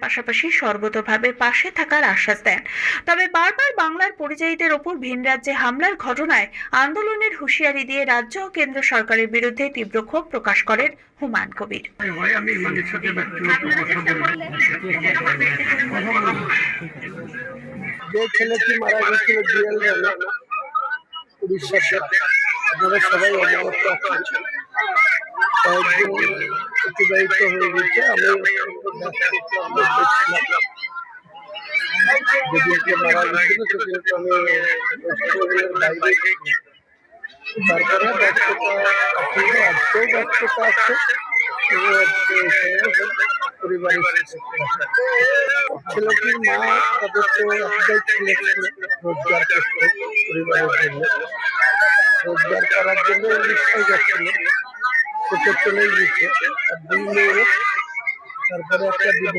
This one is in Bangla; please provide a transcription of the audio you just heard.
পাশাপাশি সর্বতোভাবে পাশে থাকার আশ্বাস দেন। তবে বারবার বাংলার পরিযায়ীদের ওপর ভিন রাজ্যে হামলার ঘটনায় আন্দোলনের হুঁশিয়ারি দিয়ে রাজ্য ও কেন্দ্র সরকারের বিরুদ্ধে তীব্র ক্ষোভ প্রকাশ করেন হুমায়ুন কবির। যে ছেলেটি মারা গেছিল জুয়েল উড়িষ্যাতে, আপনারা সবাই অবগত আছেন। কয়েকদিন অতিবাহিত হয়ে গেছে। আমি যেদিনকে মারা গেছিল সেদিনকে আমি বাইরে, তারপরে ব্যস্ততা আজকেও ব্যস্ততা আছে। পরিবারের ছেলেটির মা তাদের তো একটাই ছেলে ছিল, রোজগার করতে পরিবারের জন্য, রোজগার করার জন্য উড়িষ্যায় যাচ্ছিল। সেটা চলেই গেছে। আর দুই মেয়ে, তারপরে একটা